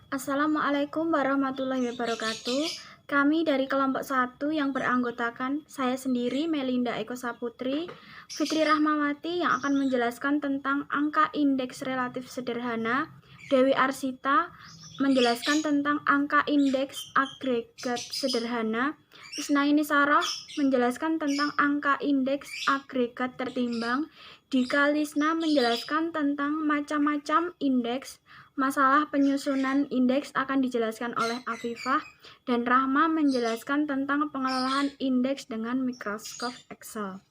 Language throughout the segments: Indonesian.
Assalamualaikum warahmatullahi wabarakatuh. Kami dari kelompok 1 yang beranggotakan saya sendiri, Melinda Eko Saputri, Fitri Rahmawati yang akan menjelaskan tentang angka indeks relatif sederhana, Dewi Arsita menjelaskan tentang angka indeks agregat sederhana, Isnaini Sarah menjelaskan tentang angka indeks agregat tertimbang, Dika Lisna menjelaskan tentang macam-macam indeks. Masalah penyusunan indeks akan dijelaskan oleh Afifah, dan Rahma menjelaskan tentang pengelolaan indeks dengan Microsoft Excel.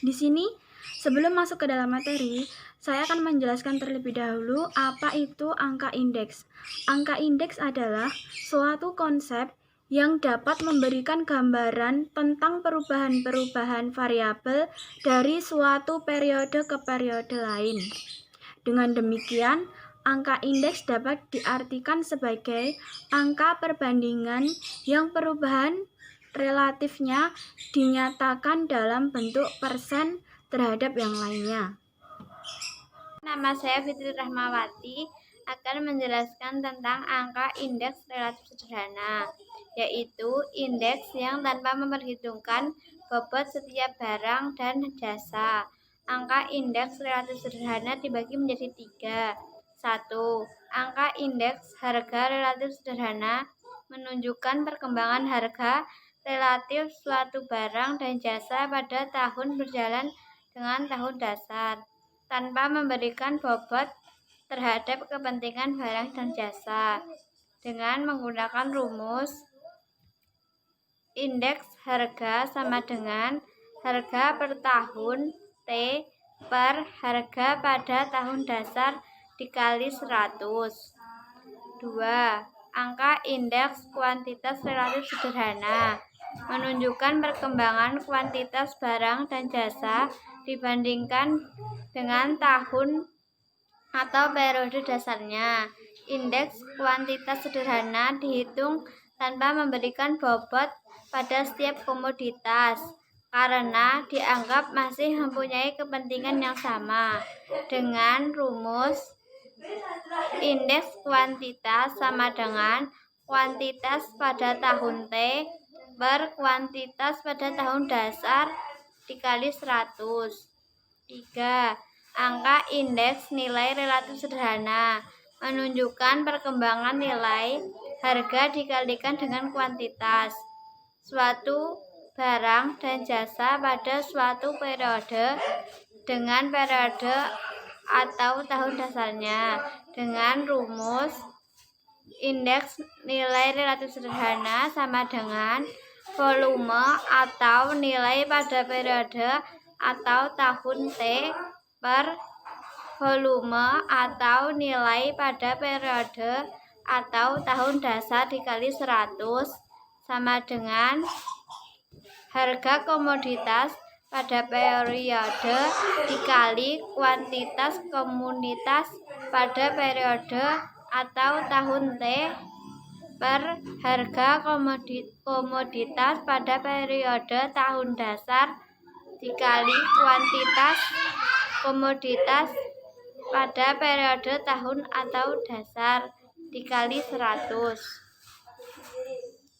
Di sini, sebelum masuk ke dalam materi, saya akan menjelaskan terlebih dahulu apa itu angka indeks. Angka indeks adalah suatu konsep yang dapat memberikan gambaran tentang perubahan-perubahan variabel dari suatu periode ke periode lain. Dengan demikian, angka indeks dapat diartikan sebagai angka perbandingan yang perubahan relatifnya dinyatakan dalam bentuk persen terhadap yang lainnya. Nama saya Fitri Rahmawati akan menjelaskan tentang angka indeks relatif sederhana, yaitu indeks yang tanpa memperhitungkan bobot setiap barang dan jasa. Angka indeks relatif sederhana dibagi menjadi 3. 1. Angka indeks harga relatif sederhana menunjukkan perkembangan harga relatif suatu barang dan jasa pada tahun berjalan dengan tahun dasar, tanpa memberikan bobot terhadap kepentingan barang dan jasa. Dengan menggunakan rumus indeks harga sama dengan harga per tahun T per harga pada tahun dasar dikali 100. 2. Angka indeks kuantitas relatif sederhana menunjukkan perkembangan kuantitas barang dan jasa dibandingkan dengan tahun atau periode dasarnya. Indeks kuantitas sederhana dihitung tanpa memberikan bobot pada setiap komoditas karena dianggap masih mempunyai kepentingan yang sama. Dengan rumus indeks kuantitas sama dengan kuantitas pada tahun T per kuantitas pada tahun dasar dikali 100. 3. Angka indeks nilai relatif sederhana menunjukkan perkembangan nilai harga dikalikan dengan kuantitas suatu barang dan jasa pada suatu periode dengan periode atau tahun dasarnya. Dengan rumus indeks nilai relatif sederhana sama dengan volume atau nilai pada periode atau tahun T per volume atau nilai pada periode atau tahun dasar dikali 100 sama dengan harga komoditas pada periode dikali kuantitas komunitas pada periode atau tahun T per harga komoditas pada periode tahun dasar dikali kuantitas komoditas pada periode tahun atau dasar dikali 100.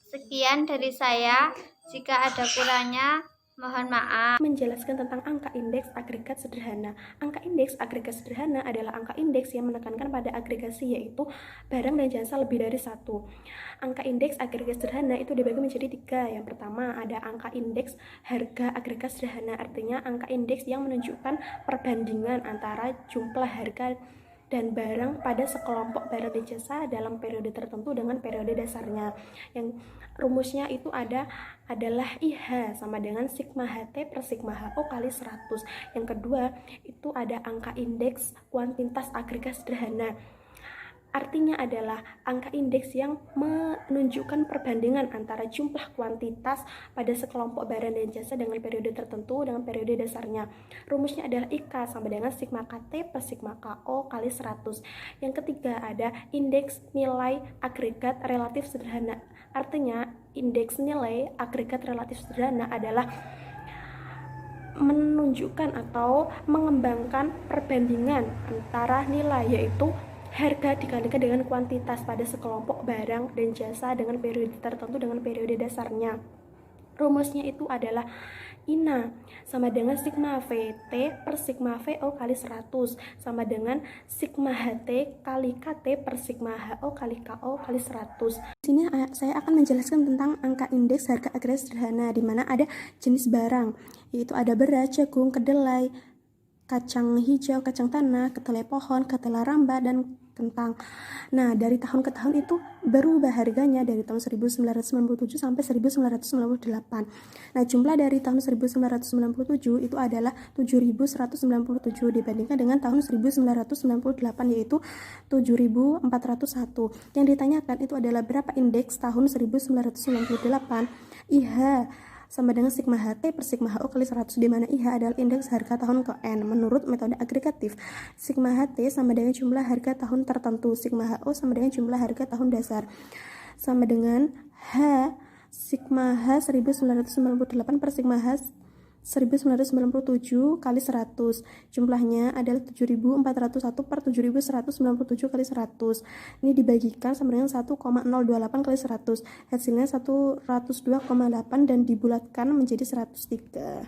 Sekian dari saya. Jika ada kurangnya, mohon maaf. Menjelaskan tentang angka indeks agregat sederhana. Angka indeks agregat sederhana adalah angka indeks yang menekankan pada agregasi, yaitu barang dan jasa lebih dari satu. Angka indeks agregat sederhana itu dibagi menjadi 3. Yang pertama ada angka indeks harga agregat sederhana, artinya angka indeks yang menunjukkan perbandingan antara jumlah harga dan barang pada sekelompok barang dan jasa dalam periode tertentu dengan periode dasarnya. Yang rumusnya itu adalah IH sama dengan sigma HT per sigma HO kali 100. Yang kedua itu ada angka indeks kuantitas agregat sederhana. Artinya adalah angka indeks yang menunjukkan perbandingan antara jumlah kuantitas pada sekelompok barang dan jasa dengan periode tertentu dengan periode dasarnya. Rumusnya adalah IK sama dengan sigma KT per sigma KO kali 100. Yang ketiga ada indeks nilai agregat relatif sederhana. Artinya indeks nilai agregat relatif sederhana adalah menunjukkan atau mengembangkan perbandingan antara nilai, yaitu harga dikalikan dengan kuantitas pada sekelompok barang dan jasa dengan periode tertentu dengan periode dasarnya. Rumusnya itu adalah INA sama dengan sigma VT per sigma VO kali 100 sama dengan sigma HT kali KT per sigma HO kali KO kali 100. Di sini saya akan menjelaskan tentang angka indeks harga agregat sederhana, di mana ada jenis barang, yaitu ada beras, jagung, kedelai, kacang hijau, kacang tanah, kedelai pohon, kedelai ramba, dan kentang. Nah, dari tahun ke tahun itu berubah harganya dari tahun 1997 sampai 1998. Nah, jumlah dari tahun 1997 itu adalah 7.197 dibandingkan dengan tahun 1998 yaitu 7.401. Yang ditanyakan itu adalah berapa indeks tahun 1998. IH sama dengan sigma HT per sigma HO kali 100, di mana IH adalah indeks harga tahun ke N menurut metode agregatif. Sigma HT sama dengan jumlah harga tahun tertentu, sigma HO sama dengan jumlah harga tahun dasar, sama dengan H sigma H 1998 per sigma H 1997 kali 100. Jumlahnya adalah 7.401 per 7.197 kali 100. Ini dibagikan sama dengan 1,028 kali 100. Hasilnya 102,8 dan dibulatkan menjadi 103.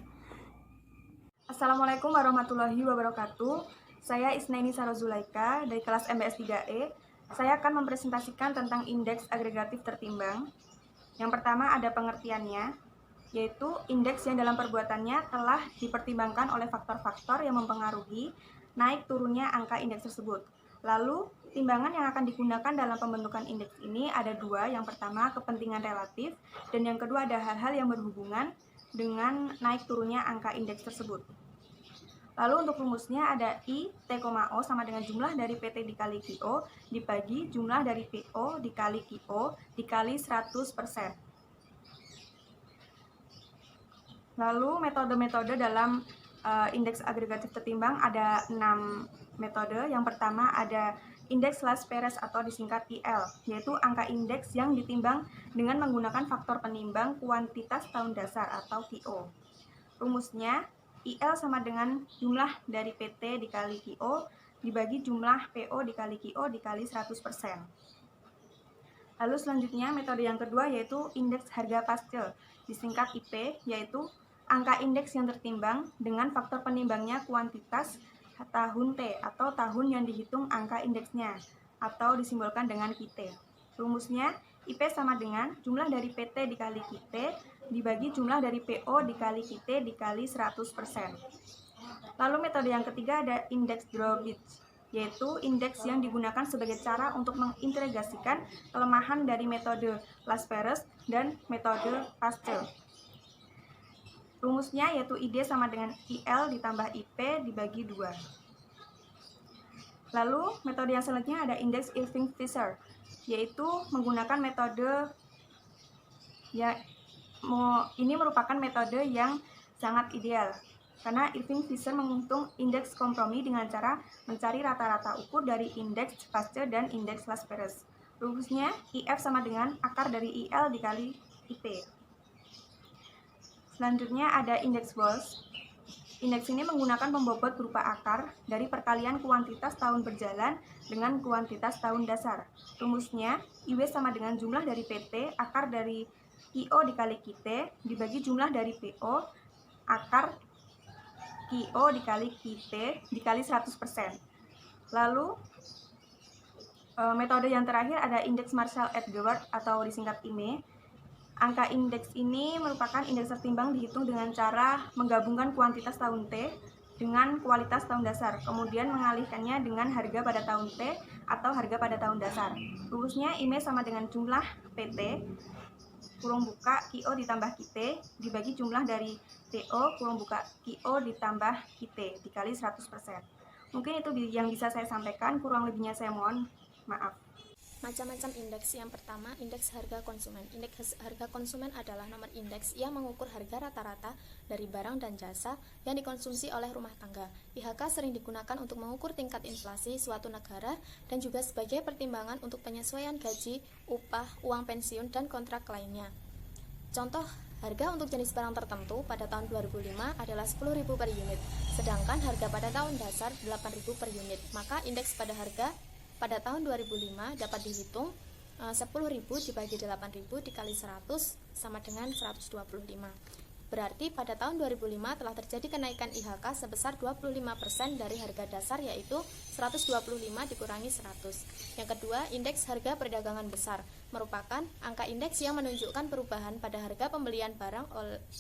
Assalamualaikum warahmatullahi wabarakatuh. Saya Isnaini Sarozulaika dari kelas MBS 3E. Saya akan mempresentasikan tentang indeks agregatif tertimbang. Yang pertama ada pengertiannya, yaitu indeks yang dalam perbuatannya telah dipertimbangkan oleh faktor-faktor yang mempengaruhi naik turunnya angka indeks tersebut. Lalu, timbangan yang akan digunakan dalam pembentukan indeks ini ada dua. Yang pertama, kepentingan relatif, dan yang kedua ada hal-hal yang berhubungan dengan naik turunnya angka indeks tersebut. Lalu untuk rumusnya ada I T, O sama dengan jumlah dari PT dikali QO dibagi jumlah dari PO dikali QO dikali 100%. Lalu metode-metode dalam indeks agregatif tertimbang ada 6 metode. Yang pertama ada indeks Las Perez atau disingkat IL, yaitu angka indeks yang ditimbang dengan menggunakan faktor penimbang kuantitas tahun dasar atau QO. Rumusnya IL sama dengan jumlah dari PT dikali QO dibagi jumlah PO dikali QO dikali 100%. Lalu selanjutnya metode yang kedua yaitu indeks harga pastel, disingkat IP, yaitu angka indeks yang tertimbang dengan faktor penimbangnya kuantitas tahun T atau tahun yang dihitung angka indeksnya atau disimbolkan dengan QT. Rumusnya IP sama dengan jumlah dari PT dikali QT dibagi jumlah dari PO dikali QT dikali 100%. Lalu metode yang ketiga ada indeks Drawbridge, yaitu indeks yang digunakan sebagai cara untuk mengintegrasikan kelemahan dari metode Las Perez dan metode Pastel. Rumusnya yaitu ID sama dengan IL ditambah IP dibagi 2. Lalu metode yang selanjutnya ada indeks Irving-Fisher, yaitu menggunakan metode ini merupakan metode yang sangat ideal karena Irving-Fisher menghitung indeks kompromi dengan cara mencari rata-rata ukur dari indeks Pastel dan indeks Las Perez. Rumusnya IF sama dengan akar dari IL dikali IP. Selanjutnya ada indeks Walsh. Indeks ini menggunakan pembobot berupa akar dari perkalian kuantitas tahun berjalan dengan kuantitas tahun dasar. Rumusnya IW sama dengan jumlah dari PT akar dari IO dikali QT dibagi jumlah dari PO akar QO dikali QT dikali 100%. Lalu metode yang terakhir ada indeks Marshall-Edgeworth atau disingkat IME. Angka indeks ini merupakan indeks tertimbang dihitung dengan cara menggabungkan kuantitas tahun T dengan kualitas tahun dasar, kemudian mengalihkannya dengan harga pada tahun T atau harga pada tahun dasar. Rumusnya IME sama dengan jumlah PT kurung buka QO ditambah QT dibagi jumlah dari TO kurung buka QO ditambah QT dikali 100%. Mungkin itu yang bisa saya sampaikan, kurang lebihnya saya mohon maaf. Macam-macam indeks. Yang pertama, indeks harga konsumen. Indeks harga konsumen adalah nomor indeks yang mengukur harga rata-rata dari barang dan jasa yang dikonsumsi oleh rumah tangga. IHK sering digunakan untuk mengukur tingkat inflasi suatu negara dan juga sebagai pertimbangan untuk penyesuaian gaji, upah, uang pensiun, dan kontrak lainnya. Contoh, harga untuk jenis barang tertentu pada tahun 2005 adalah 10.000 per unit, sedangkan harga pada tahun dasar 8.000 per unit. Maka indeks pada harga pada tahun 2005 dapat dihitung 10.000 dibagi 8.000 dikali 100 sama dengan 125. Berarti pada tahun 2005 telah terjadi kenaikan IHK sebesar 25% dari harga dasar, yaitu 125 dikurangi 100. Yang kedua, indeks harga perdagangan besar merupakan angka indeks yang menunjukkan perubahan pada harga pembelian barang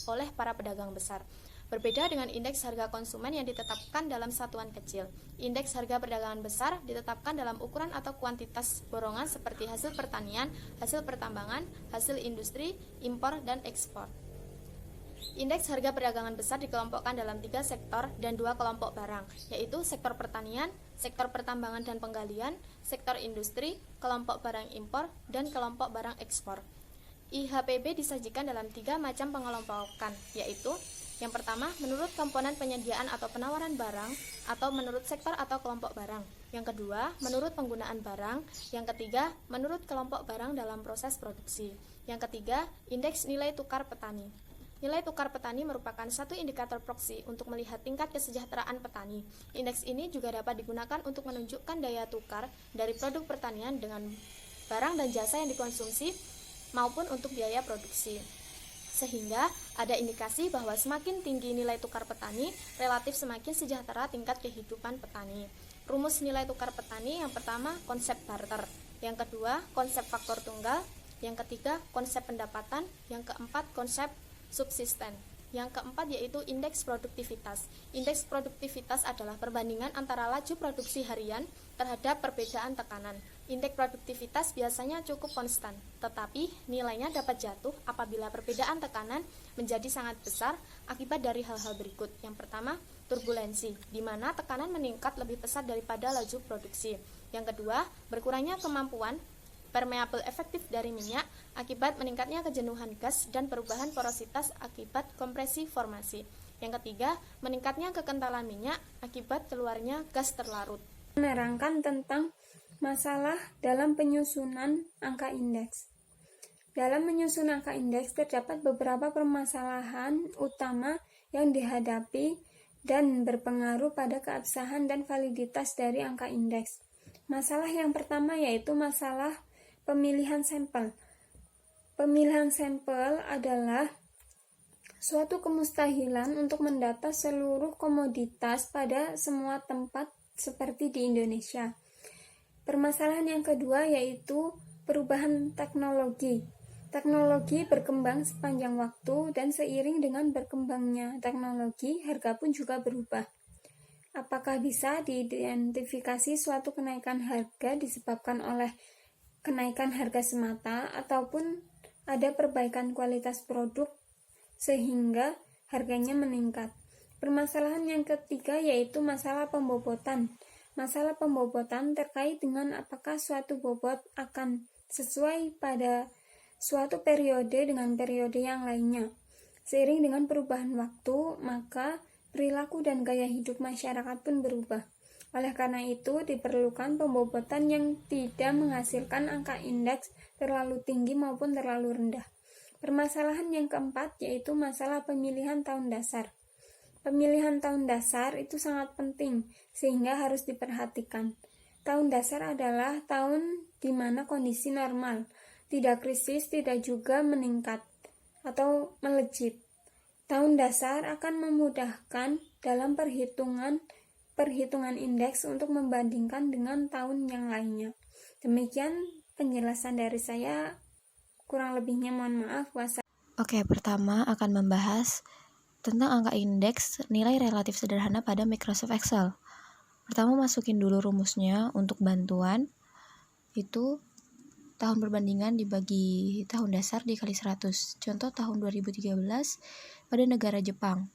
oleh para pedagang besar. Berbeda dengan indeks harga konsumen yang ditetapkan dalam satuan kecil. Indeks harga perdagangan besar ditetapkan dalam ukuran atau kuantitas borongan seperti hasil pertanian, hasil pertambangan, hasil industri, impor, dan ekspor. Indeks harga perdagangan besar dikelompokkan dalam 3 sektor dan 2 kelompok barang, yaitu sektor pertanian, sektor pertambangan dan penggalian, sektor industri, kelompok barang impor, dan kelompok barang ekspor. IHPB disajikan dalam 3 macam pengelompokan, yaitu yang pertama, menurut komponen penyediaan atau penawaran barang atau menurut sektor atau kelompok barang. Yang kedua, menurut penggunaan barang. Yang ketiga, menurut kelompok barang dalam proses produksi. Yang ketiga, indeks nilai tukar petani. Nilai tukar petani merupakan satu indikator proksi untuk melihat tingkat kesejahteraan petani. Indeks ini juga dapat digunakan untuk menunjukkan daya tukar dari produk pertanian dengan barang dan jasa yang dikonsumsi maupun untuk biaya produksi. Sehingga ada indikasi bahwa semakin tinggi nilai tukar petani, relatif semakin sejahtera tingkat kehidupan petani. Rumus nilai tukar petani yang pertama, konsep barter. Yang kedua, konsep faktor tunggal. Yang ketiga, konsep pendapatan. Yang keempat, konsep subsisten. Yang keempat yaitu indeks produktivitas. Indeks produktivitas adalah perbandingan antara laju produksi harian terhadap perbedaan tekanan. Indeks produktivitas biasanya cukup konstan, tetapi nilainya dapat jatuh apabila perbedaan tekanan menjadi sangat besar akibat dari hal-hal berikut. Yang pertama, turbulensi, di mana tekanan meningkat lebih pesat daripada laju produksi. Yang kedua, berkurangnya kemampuan permeable efektif dari minyak akibat meningkatnya kejenuhan gas dan perubahan porositas akibat kompresi formasi. Yang ketiga, meningkatnya kekentalan minyak akibat keluarnya gas terlarut. Menerangkan tentang masalah dalam penyusunan angka indeks. Dalam menyusun angka indeks terdapat beberapa permasalahan utama yang dihadapi dan berpengaruh pada keabsahan dan validitas dari angka indeks. Masalah yang pertama yaitu masalah pemilihan sampel. Pemilihan sampel adalah suatu kemustahilan untuk mendata seluruh komoditas pada semua tempat seperti di Indonesia. Permasalahan yang kedua yaitu perubahan teknologi. Teknologi berkembang sepanjang waktu dan seiring dengan berkembangnya teknologi, harga pun juga berubah. Apakah bisa diidentifikasi suatu kenaikan harga disebabkan oleh kenaikan harga semata ataupun ada perbaikan kualitas produk sehingga harganya meningkat? Permasalahan yang ketiga yaitu masalah pembobotan. Masalah pembobotan terkait dengan apakah suatu bobot akan sesuai pada suatu periode dengan periode yang lainnya. Seiring dengan perubahan waktu, maka perilaku dan gaya hidup masyarakat pun berubah. Oleh karena itu, diperlukan pembobotan yang tidak menghasilkan angka indeks terlalu tinggi maupun terlalu rendah. Permasalahan yang keempat yaitu masalah pemilihan tahun dasar. Pemilihan tahun dasar itu sangat penting, sehingga harus diperhatikan. Tahun dasar adalah tahun di mana kondisi normal, tidak krisis, tidak juga meningkat atau melejit. Tahun dasar akan memudahkan dalam perhitungan indeks untuk membandingkan dengan tahun yang lainnya. Demikian penjelasan dari saya, kurang lebihnya mohon maaf. Oke, pertama akan membahas tentang angka indeks nilai relatif sederhana pada Microsoft Excel. Pertama, masukin dulu rumusnya untuk bantuan. Itu tahun perbandingan dibagi tahun dasar dikali 100. Contoh tahun 2013 pada negara Jepang.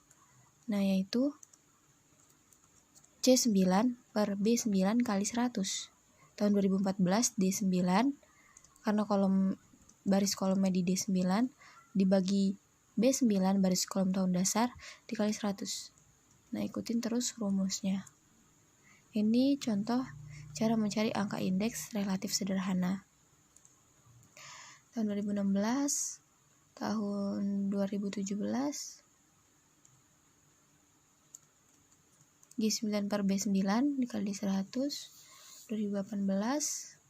Nah, yaitu C9 per B9 kali 100. Tahun 2014 D9, karena baris kolomnya di D9 dibagi B9 baris kolom tahun dasar dikali 100. Nah, ikutin terus rumusnya. Ini contoh cara mencari angka indeks relatif sederhana. Tahun 2016, tahun 2017, G9 per B9 dikali 100, 2018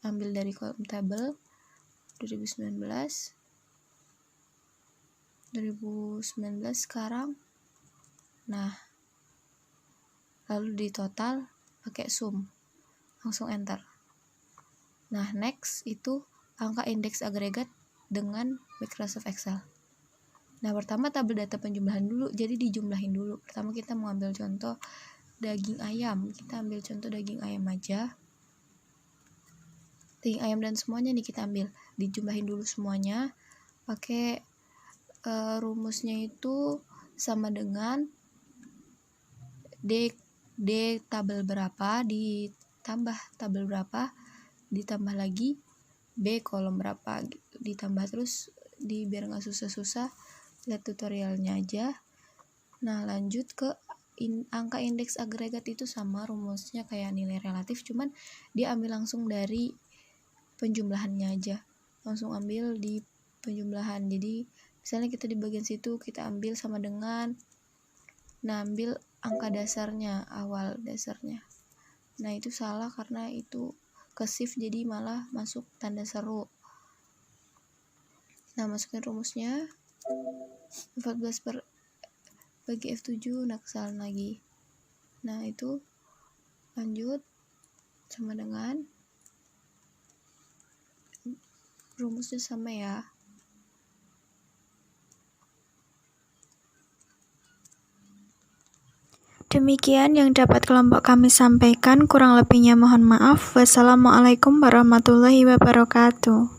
ambil dari kolom tabel, 2019 sekarang. Nah, lalu di total pakai sum, langsung enter. Nah, next itu angka indeks agregat dengan Microsoft Excel. Nah, pertama tabel data penjumlahan dulu, jadi dijumlahin dulu. Pertama kita mau ambil contoh daging ayam, kita ambil contoh daging ayam aja. Daging ayam dan semuanya nih kita ambil, dijumlahin dulu semuanya. Pakai rumusnya itu sama dengan D tabel berapa ditambah tabel berapa ditambah lagi B kolom berapa gitu. Ditambah terus biar nggak susah-susah, lihat tutorialnya aja. Nah, lanjut ke angka indeks agregat itu sama rumusnya kayak nilai relatif, cuman dia ambil langsung dari penjumlahannya aja, langsung ambil di penjumlahan. Jadi misalnya kita di bagian situ kita ambil sama dengan, nah ambil angka dasarnya, awal dasarnya. Nah, itu salah karena itu ke shift jadi malah masuk tanda seru. Nah, masukin rumusnya 14 bagi F7, nah kesalahan lagi. Nah, itu lanjut sama dengan rumusnya sama ya. Demikian yang dapat kelompok kami sampaikan, kurang lebihnya mohon maaf. Wassalamualaikum warahmatullahi wabarakatuh.